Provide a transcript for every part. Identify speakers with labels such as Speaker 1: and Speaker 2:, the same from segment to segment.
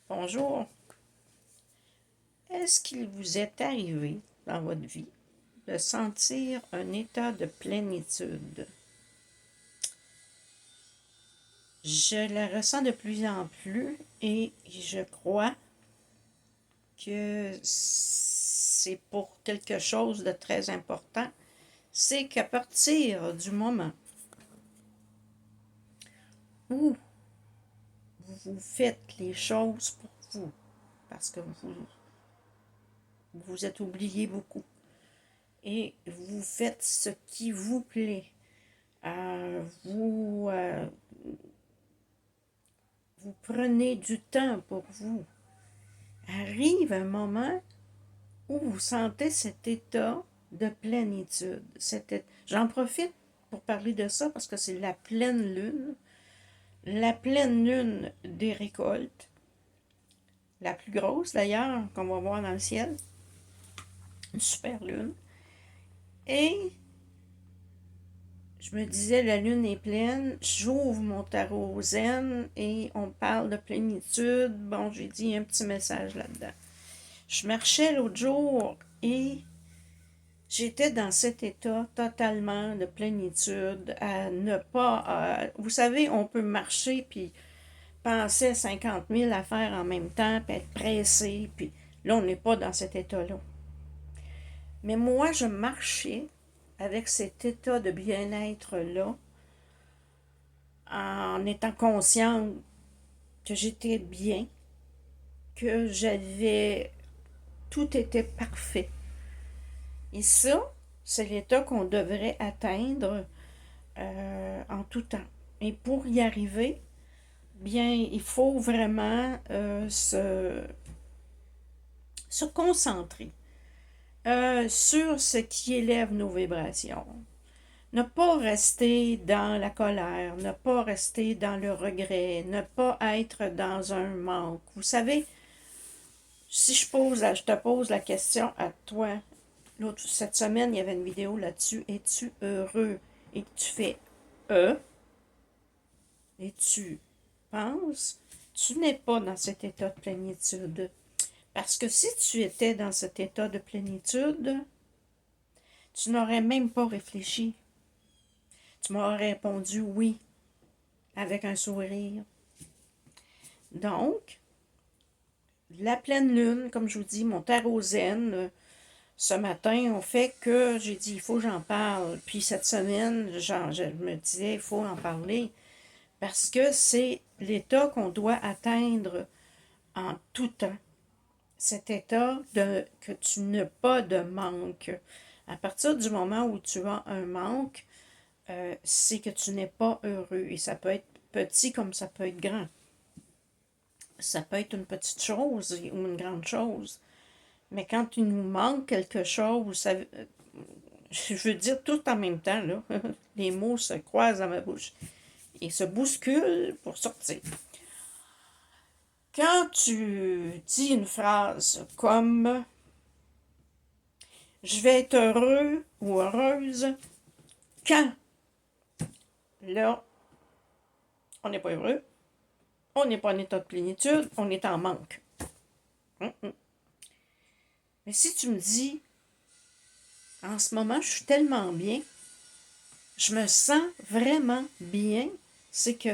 Speaker 1: Bonjour. Est-ce qu'il vous est arrivé dans votre vie de sentir un état de plénitude? Je la ressens de plus en plus et je crois que c'est pour quelque chose de très important. C'est qu'à partir du moment où vous faites les choses pour vous, parce que vous êtes oublié beaucoup, et vous faites ce qui vous plaît, vous prenez du temps pour vous, arrive un moment où vous sentez cet état de plénitude. J'en profite pour parler de ça parce que c'est la pleine lune des récoltes, la plus grosse d'ailleurs qu'on va voir dans le ciel, une super lune. Et je me disais, la lune est pleine, j'ouvre mon tarot zen et on parle de plénitude. Bon, j'ai dit un petit message là-dedans. Je marchais l'autre jour et j'étais dans cet état totalement de plénitude, à ne pas... vous savez, on peut marcher puis penser à 50 000 affaires en même temps, puis être pressé, puis là, on n'est pas dans cet état-là. Mais moi, je marchais avec cet état de bien-être-là, en étant consciente que j'étais bien, que j'avais... Tout était parfait. Et ça, c'est l'état qu'on devrait atteindre en tout temps. Et pour y arriver, bien, il faut vraiment se concentrer sur ce qui élève nos vibrations. Ne pas rester dans la colère, ne pas rester dans le regret, ne pas être dans un manque. Vous savez, si je te pose la question à toi, cette semaine, il y avait une vidéo là-dessus, es-tu heureux? Et tu fais et tu penses, tu n'es pas dans cet état de plénitude. Parce que si tu étais dans cet état de plénitude, tu n'aurais même pas réfléchi. Tu m'aurais répondu oui, avec un sourire. Donc, la pleine lune, comme je vous dis, mon tarot zen, ce matin, on fait que j'ai dit, il faut que j'en parle. Puis cette semaine, je me disais, il faut en parler. Parce que c'est l'état qu'on doit atteindre en tout temps. Cet état que tu n'as pas de manque. À partir du moment où tu as un manque, c'est que tu n'es pas heureux. Et ça peut être petit comme ça peut être grand. Ça peut être une petite chose ou une grande chose. Mais quand il nous manque quelque chose, je veux dire tout en même temps, là, les mots se croisent dans ma bouche et se bousculent pour sortir. Quand tu dis une phrase comme je vais être heureux ou heureuse quand, là, on n'est pas heureux, on n'est pas en état de plénitude, on est en manque. Mais si tu me dis, en ce moment, je suis tellement bien, je me sens vraiment bien, c'est que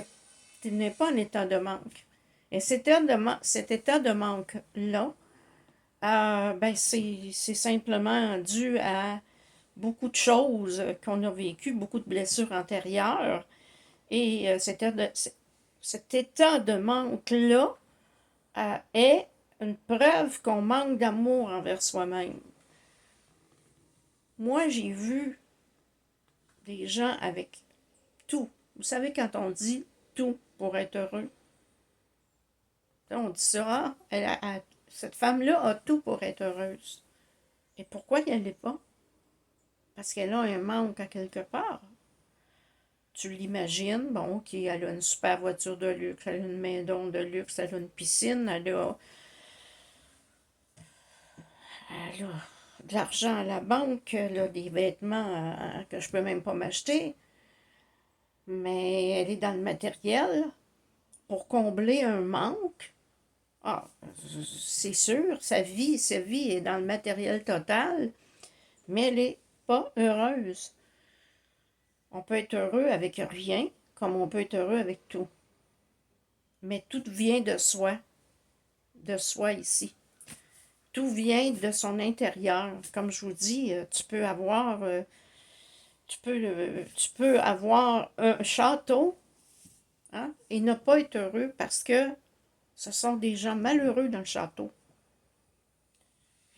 Speaker 1: tu n'es pas en état de manque. Et cet état de manque-là, ben c'est simplement dû à beaucoup de choses qu'on a vécues, beaucoup de blessures antérieures. Et cet état de manque-là est une preuve qu'on manque d'amour envers soi-même. Moi, j'ai vu des gens avec tout. Vous savez, quand on dit tout pour être heureux, on dit ça, cette femme-là a tout pour être heureuse. Et pourquoi elle ne l'est pas? Parce qu'elle a un manque à quelque part. Tu l'imagines, bon, ok, elle a une super voiture de luxe, elle a une maison de luxe, elle a une piscine, elle a de l'argent à la banque, elle a des vêtements que je peux même pas m'acheter, mais elle est dans le matériel pour combler un manque. Ah, c'est sûr, sa vie est dans le matériel total, mais elle n'est pas heureuse. On peut être heureux avec rien, comme on peut être heureux avec tout. Mais tout vient de soi ici. Tout vient de son intérieur. Comme je vous dis, tu peux avoir un château, hein, et ne pas être heureux parce que ce sont des gens malheureux dans le château.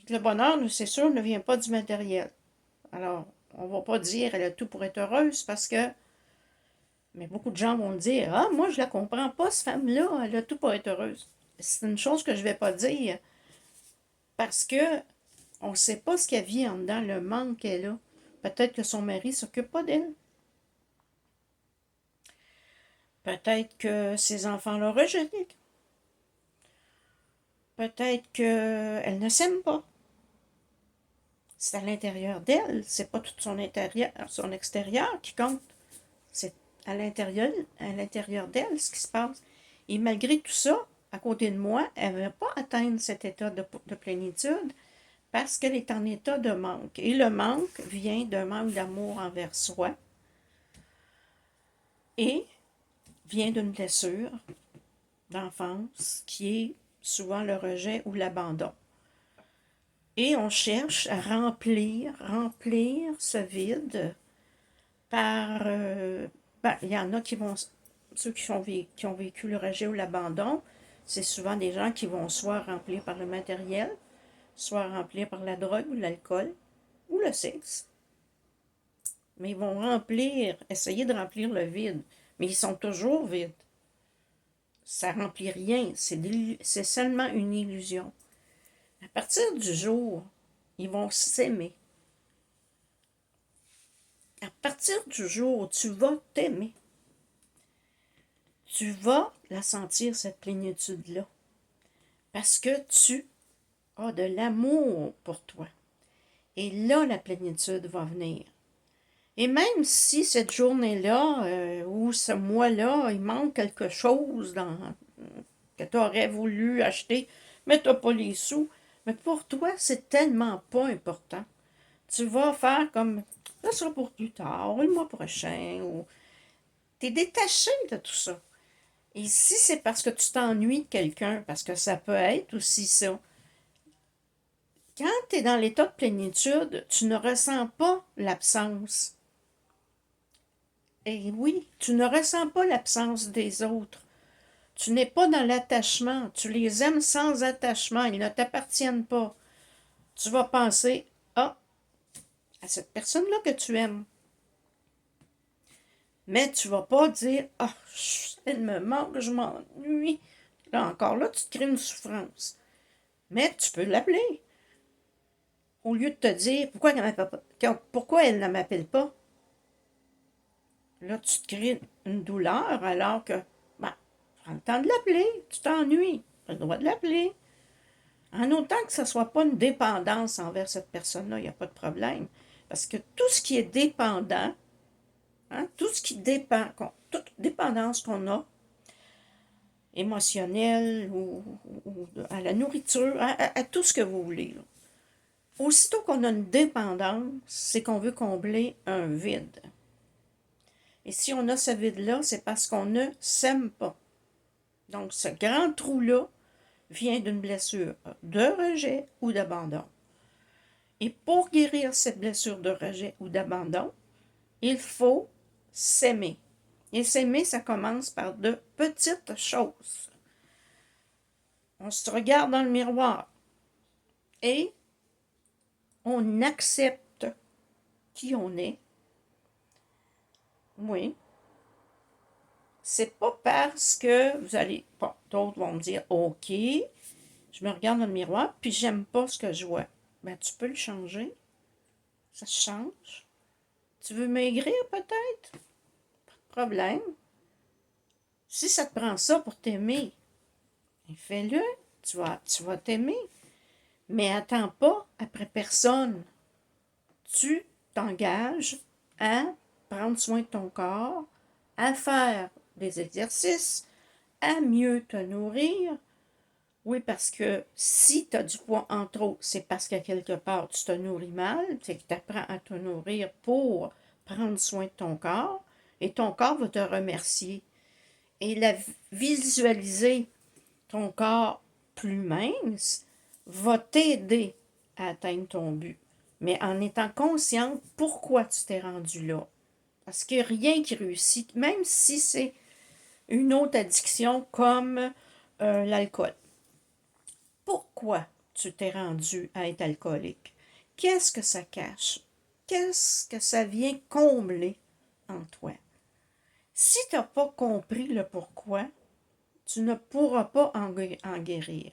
Speaker 1: Le bonheur, c'est sûr, ne vient pas du matériel. Alors, on ne va pas dire elle a tout pour être heureuse parce que, mais beaucoup de gens vont dire, ah, moi je la comprends pas, cette femme-là, elle a tout pour être heureuse. C'est une chose que je ne vais pas dire parce que on ne sait pas ce qu'elle vit en dedans, le manque qu'elle a. Peut-être que son mari ne s'occupe pas d'elle. Peut-être que ses enfants l'ont rejetée. Peut-être qu'elle ne s'aime pas. C'est à l'intérieur d'elle, c'est pas tout son intérieur, son extérieur qui compte. C'est à l'intérieur d'elle ce qui se passe. Et malgré tout ça, à côté de moi, elle ne va pas atteindre cet état de plénitude parce qu'elle est en état de manque. Et le manque vient d'un manque d'amour envers soi et vient d'une blessure d'enfance qui est souvent le rejet ou l'abandon. Et on cherche à remplir ce vide par... il y en a qui vont... Ceux qui ont vécu le rejet ou l'abandon, c'est souvent des gens qui vont soit remplir par le matériel, soit remplir par la drogue ou l'alcool, ou le sexe. Mais ils vont essayer de remplir le vide. Mais ils sont toujours vides. Ça ne remplit rien. C'est seulement une illusion. À partir du jour, ils vont s'aimer. À partir du jour où tu vas t'aimer, tu vas la sentir, cette plénitude-là. Parce que tu as de l'amour pour toi. Et là, la plénitude va venir. Et même si cette journée-là, ou ce mois-là, il manque quelque chose que tu aurais voulu acheter, mais tu n'as pas les sous, mais pour toi, c'est tellement pas important. Tu vas faire comme, ça sera pour plus tard, ou le mois prochain, ou... Tu es détaché de tout ça. Et si c'est parce que tu t'ennuies de quelqu'un, parce que ça peut être aussi ça, quand tu es dans l'état de plénitude, tu ne ressens pas l'absence. Et oui, tu ne ressens pas l'absence des autres. Tu n'es pas dans l'attachement. Tu les aimes sans attachement. Ils ne t'appartiennent pas. Tu vas penser, ah, à cette personne-là que tu aimes. Mais tu ne vas pas dire, ah, elle me manque, je m'ennuie. Là encore, là, tu te crées une souffrance. Mais tu peux l'appeler. Au lieu de te dire, pourquoi elle ne m'appelle pas? Là, tu te crées une douleur alors que, ben, prends le temps de l'appeler. Tu t'ennuies. Tu as le droit de l'appeler. En autant que ce ne soit pas une dépendance envers cette personne-là, il n'y a pas de problème. Parce que tout ce qui est dépendant, hein, tout ce qui dépend, toute dépendance qu'on a, émotionnelle ou à la nourriture, à tout ce que vous voulez, là. Aussitôt qu'on a une dépendance, c'est qu'on veut combler un vide. Et si on a ce vide-là, c'est parce qu'on ne s'aime pas. Donc, ce grand trou-là vient d'une blessure de rejet ou d'abandon. Et pour guérir cette blessure de rejet ou d'abandon, il faut s'aimer. Et s'aimer, ça commence par de petites choses. On se regarde dans le miroir et on accepte qui on est. Oui. C'est pas parce que vous allez... Bon, d'autres vont me dire, OK, je me regarde dans le miroir, puis j'aime pas ce que je vois. Ben, tu peux le changer. Ça se change. Tu veux maigrir peut-être? Pas de problème. Si ça te prend ça pour t'aimer, fais-le. Tu vas t'aimer. Mais attends pas après personne. Tu t'engages à prendre soin de ton corps, à faire des exercices, à mieux te nourrir, Oui, parce que si tu as du poids en trop, c'est parce que quelque part tu te nourris mal, c'est que tu apprends à te nourrir pour prendre soin de ton corps, et ton corps va te remercier. Et visualiser ton corps plus mince va t'aider à atteindre ton but. Mais en étant consciente pourquoi tu t'es rendu là. Parce qu'il n'y a rien qui réussit, même si c'est une autre addiction comme l'alcool. Pourquoi tu t'es rendu à être alcoolique? Qu'est-ce que ça cache? Qu'est-ce que ça vient combler en toi? Si tu n'as pas compris le pourquoi, tu ne pourras pas en guérir.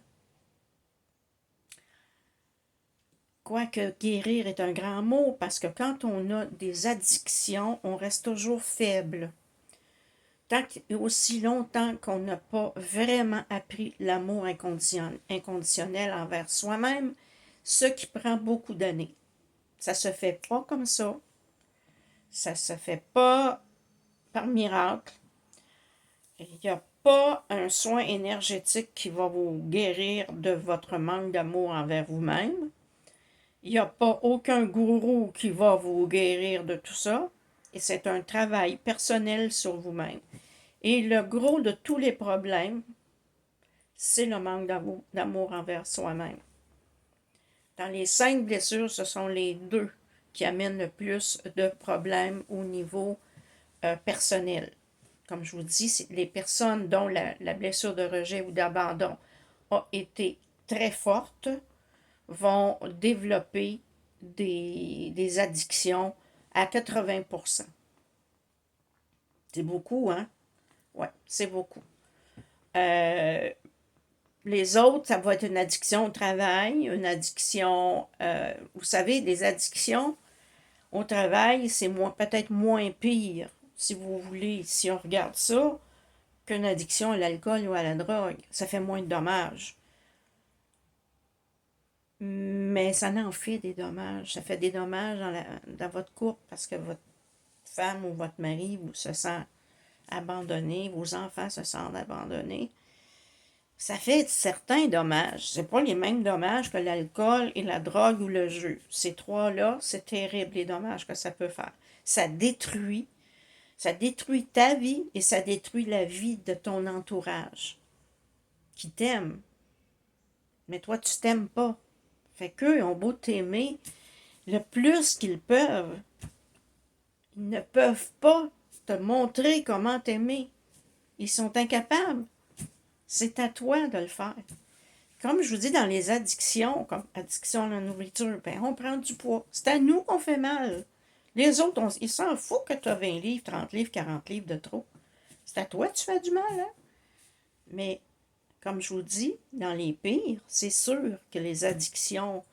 Speaker 1: Quoique guérir est un grand mot, parce que quand on a des addictions, on reste toujours faible. Aussi longtemps qu'on n'a pas vraiment appris l'amour inconditionnel envers soi-même, ce qui prend beaucoup d'années. Ça se fait pas comme ça. Ça se fait pas par miracle. Il n'y a pas un soin énergétique qui va vous guérir de votre manque d'amour envers vous-même. Il n'y a pas aucun gourou qui va vous guérir de tout ça. Et c'est un travail personnel sur vous-même. Et le gros de tous les problèmes, c'est le manque d'amour envers soi-même. Dans les 5 blessures, ce sont les 2 qui amènent le plus de problèmes au niveau personnel. Comme je vous dis, les personnes dont la blessure de rejet ou d'abandon a été très forte vont développer des addictions à 80%. C'est beaucoup, hein? Oui, c'est beaucoup. Les autres, ça va être une addiction au travail, une addiction... vous savez, des addictions au travail, c'est peut-être moins pire, si vous voulez, si on regarde ça, qu'une addiction à l'alcool ou à la drogue. Ça fait moins de dommages. Mais ça en fait des dommages. Ça fait des dommages dans votre couple parce que votre femme ou votre mari se sent abandonné, vos enfants se sentent abandonnés. Ça fait certains dommages. C'est pas les mêmes dommages que l'alcool et la drogue ou le jeu. Ces trois-là, c'est terrible les dommages que ça peut faire. Ça détruit ta vie et ça détruit la vie de ton entourage qui t'aime. Mais toi, tu t'aimes pas. Fait qu'eux ont beau t'aimer le plus qu'ils peuvent. Ils ne peuvent pas te montrer comment t'aimer. Ils sont incapables. C'est à toi de le faire. Comme je vous dis, dans les addictions, comme addiction à la nourriture, ben on prend du poids. C'est à nous qu'on fait mal. Les autres, ils s'en foutent que tu as 20 livres, 30 livres, 40 livres de trop. C'est à toi que tu fais du mal, hein? Mais, comme je vous dis, dans les pires, c'est sûr que les addictions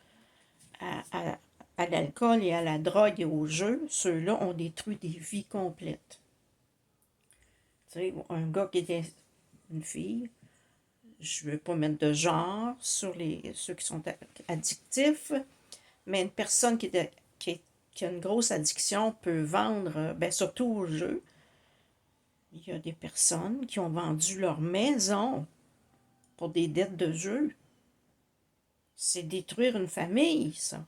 Speaker 1: à l'alcool et à la drogue et au jeu, ceux-là ont détruit des vies complètes. Tu sais, un gars qui était une fille, je ne veux pas mettre de genre sur ceux qui sont addictifs, mais une personne qui a une grosse addiction peut vendre, surtout au jeu. Il y a des personnes qui ont vendu leur maison pour des dettes de jeu. C'est détruire une famille, ça.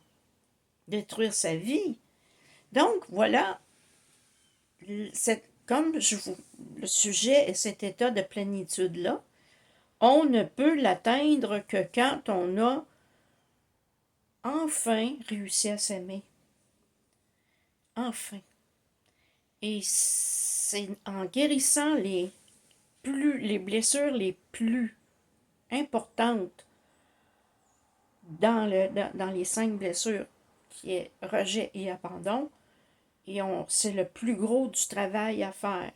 Speaker 1: Détruire sa vie. Donc, voilà, comme le sujet est cet état de plénitude-là, on ne peut l'atteindre que quand on a enfin réussi à s'aimer. Enfin. Et c'est en guérissant les blessures les plus importantes dans les 5 blessures, qui est rejet et abandon, et c'est le plus gros du travail à faire.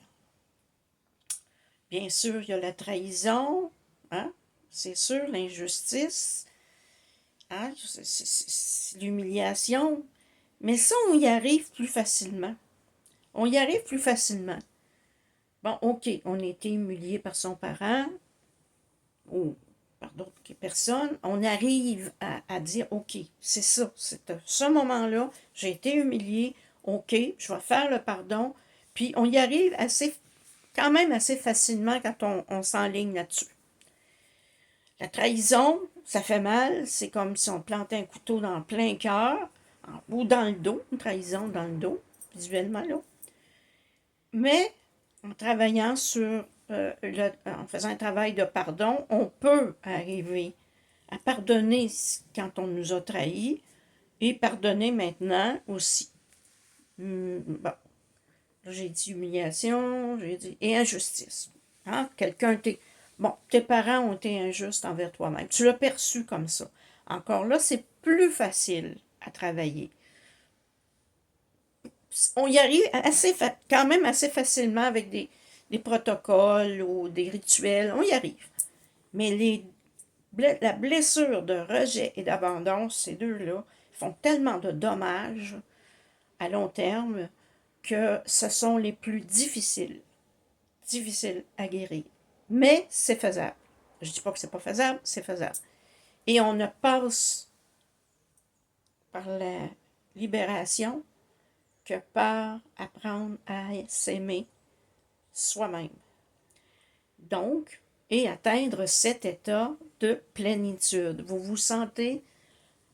Speaker 1: Bien sûr, il y a la trahison, hein? C'est sûr, l'injustice, hein? C'est l'humiliation, mais ça, on y arrive plus facilement. On y arrive plus facilement. Bon, OK, on a été humilié par son parent ou par d'autres personnes. On arrive à dire, OK, c'est ça. C'est à ce moment-là, j'ai été humilié. OK, je vais faire le pardon. Puis on y arrive quand même assez facilement quand on s'enligne là-dessus. La trahison, ça fait mal. C'est comme si on plantait un couteau dans le plein cœur ou dans le dos, une trahison dans le dos, visuellement, là. Mais en travaillant en faisant un travail de pardon, on peut arriver à pardonner quand on nous a trahis et pardonner maintenant aussi. Bon, j'ai dit humiliation, j'ai dit et injustice. Hein? Bon, tes parents ont été injustes envers toi-même. Tu l'as perçu comme ça. Encore là, c'est plus facile à travailler. On y arrive quand même assez facilement avec des protocoles ou des rituels. On y arrive. Mais la blessure de rejet et d'abandon, ces deux-là, font tellement de dommages à long terme que ce sont les plus difficiles à guérir. Mais c'est faisable. Je ne dis pas que c'est pas faisable, c'est faisable. Et on ne passe par la libération que par apprendre à s'aimer soi-même. Donc, et atteindre cet état de plénitude. Vous vous sentez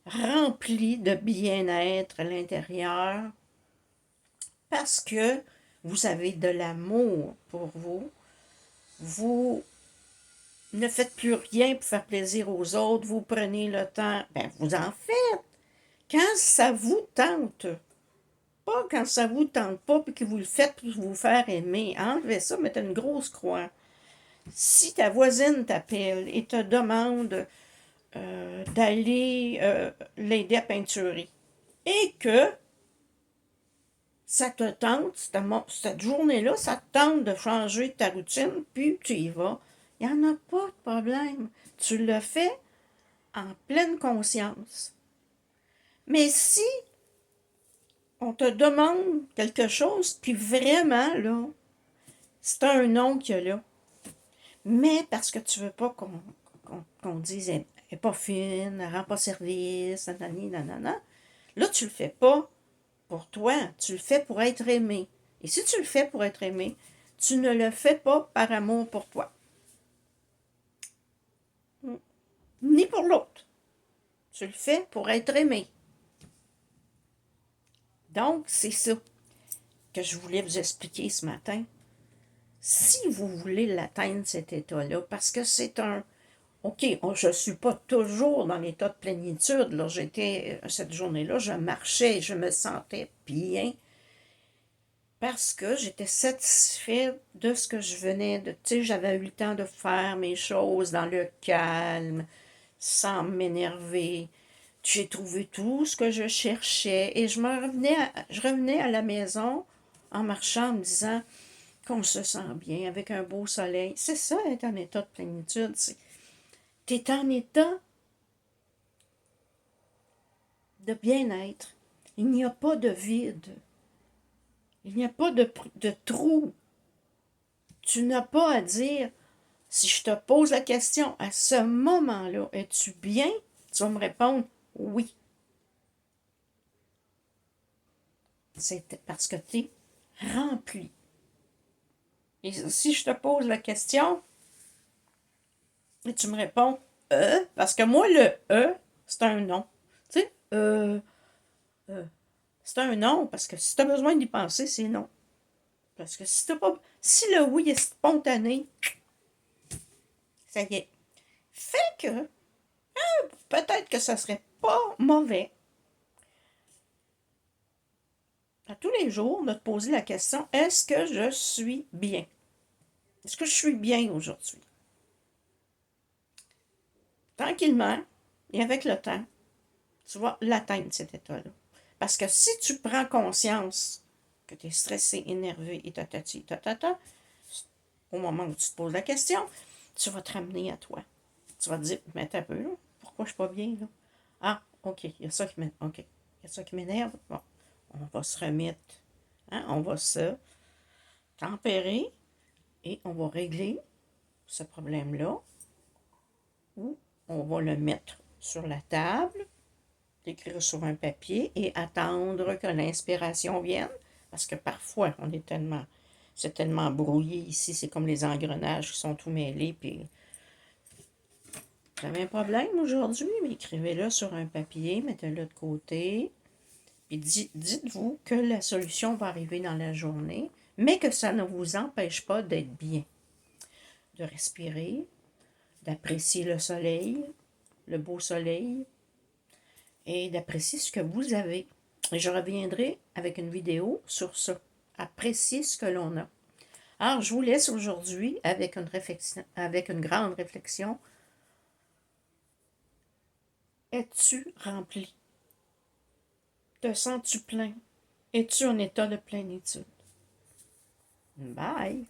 Speaker 1: rempli de bien-être à l'intérieur parce que vous avez de l'amour pour vous. Vous ne faites plus rien pour faire plaisir aux autres. Vous prenez le temps. Ben, vous en faites quand ça vous tente. Pas quand ça vous tente pas puis que vous le faites pour vous faire aimer. Enlevez ça, mettez une grosse croix. Si ta voisine t'appelle et te demande d'aller l'aider à peinturer et que ça te tente, cette journée-là, ça te tente de changer ta routine, puis tu y vas, il n'y en a pas de problème. Tu le fais en pleine conscience. Mais si on te demande quelque chose, puis vraiment, là, c'est un non qu'il y a là, mais parce que tu veux pas qu'on dise elle n'est pas fine, elle rend pas service, nanani, nanana, là, tu le fais pas pour toi, tu le fais pour être aimé. Et si tu le fais pour être aimé, tu ne le fais pas par amour pour toi. Ni pour l'autre. Tu le fais pour être aimé. Donc, c'est ça que je voulais vous expliquer ce matin. Si vous voulez l'atteindre, cet état-là, parce que c'est un... OK, je ne suis pas toujours dans l'état de plénitude. Là, cette journée-là, je marchais, je me sentais bien parce que j'étais satisfaite de ce que je venais de... Tu sais, j'avais eu le temps de faire mes choses dans le calme, sans m'énerver. J'ai trouvé tout ce que je cherchais et je revenais à la maison en marchant en me disant qu'on se sent bien avec un beau soleil. C'est ça, être en état de plénitude. Tu es en état de bien-être. Il n'y a pas de vide. Il n'y a pas de trou. Tu n'as pas à dire, si je te pose la question, à ce moment-là, es-tu bien? Tu vas me répondre oui. C'est parce que tu es rempli. Et si je te pose la question, et tu me réponds parce que moi, le c'est un non. Tu sais, c'est un non, parce que si tu as besoin d'y penser, c'est non. Parce que si t'as pas. Si le oui est spontané, ça y est. Fait que peut-être que ça serait pas mauvais à tous les jours de te poser la question, est-ce que je suis bien? Est-ce que je suis bien aujourd'hui? Tranquillement, et avec le temps, tu vas l'atteindre, cet état-là. Parce que si tu prends conscience que tu es stressé, énervé et tatata, au moment où tu te poses la question, tu vas te ramener à toi. Tu vas te dire, mais t'as peu, là, pourquoi je suis pas bien, là? Ah, OK, il y a ça qui m'énerve. OK, il y a ça qui m'énerve. Bon, on va se remettre, hein, on va se tempérer et on va régler ce problème-là ou on va le mettre sur la table, l'écrire sur un papier et attendre que l'inspiration vienne. Parce que parfois, c'est tellement brouillé ici, c'est comme les engrenages qui sont tout mêlés, puis Vous avez un problème aujourd'hui, mais écrivez-le sur un papier, mettez-le de côté. Puis dites-vous que la solution va arriver dans la journée, mais que ça ne vous empêche pas d'être bien. De respirer, d'apprécier le soleil, le beau soleil, et d'apprécier ce que vous avez. Et je reviendrai avec une vidéo sur ça. Apprécier ce que l'on a. Alors, je vous laisse aujourd'hui avec une grande réflexion. Es-tu rempli? Te sens-tu plein? Es-tu en état de plénitude? Bye!